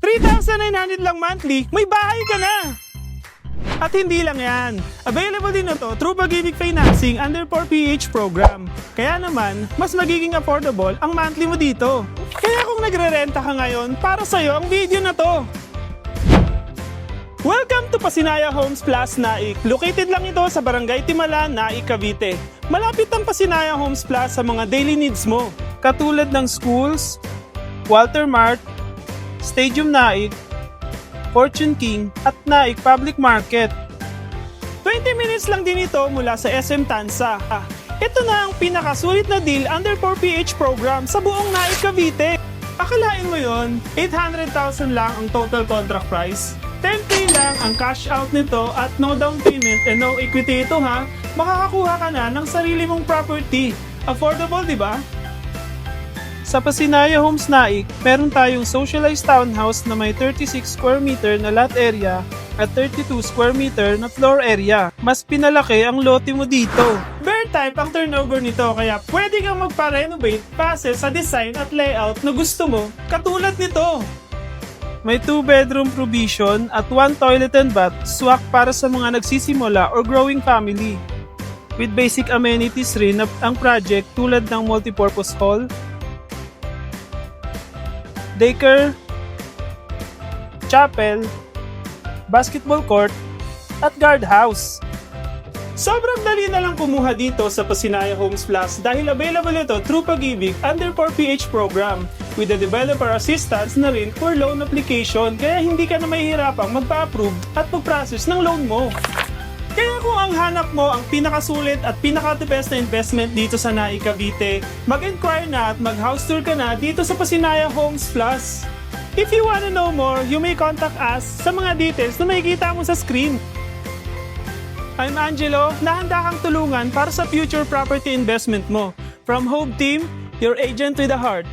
3,900 lang monthly, may bahay ka na! At hindi lang yan. Available din na to through Pag-ibig Financing under 4PH program. Kaya naman, mas magiging affordable ang monthly mo dito. Kaya kung nagre-renta ka ngayon, para sa'yo ang video na to. Welcome to Pasinaya Homes Plus Naik. Located lang ito sa Barangay Timala, Naik, Cavite. Malapit ang Pasinaya Homes Plus sa mga daily needs mo. Katulad ng schools, Walter Mart, Stadium Naik, Fortune King at Naik Public Market. 20 minutes lang din ito mula sa SM Tansa. Ito na ang pinakasulit na deal under 4PH program sa buong Naik, Cavite. Akalain mo yon, 800,000 lang ang total contract price. 10K lang ang cash out nito at no down payment and no equity ito ha. Makakakuha ka na ng sarili mong property. Affordable, di ba? Sa Pasinaya Homes Naik, meron tayong socialized townhouse na may 36 square meter na lot area at 32 square meter na floor area. Mas pinalaki ang lote mo dito. Bear type ang turnover nito kaya pwede kang magpa-renovate base sa design at layout na gusto mo katulad nito. May 2-bedroom provision at 1 toilet and bath swak para sa mga nagsisimula or growing family. With basic amenities rin ang project tulad ng multipurpose hall, daycare, chapel, basketball court, at guardhouse. Sobrang dali na lang kumuha dito sa Pasinaya Homes Plus dahil available ito through Pag-ibig under 4PH program with the developer assistance na rin for loan application kaya hindi ka na mahihirapang magpa-approve at mag-process ng loan mo. Kaya kung ang hanap mo ang pinakasulit at pinaka-the best na investment dito sa Naik, Cavite, mag-inquire na at mag-house tour ka na dito sa Pasinaya Homes Plus. If you wanna know more, you may contact us sa mga details na makikita mo sa screen. I'm Angelo, nahanda kang tulungan para sa future property investment mo. From Home Team, your agent with a heart.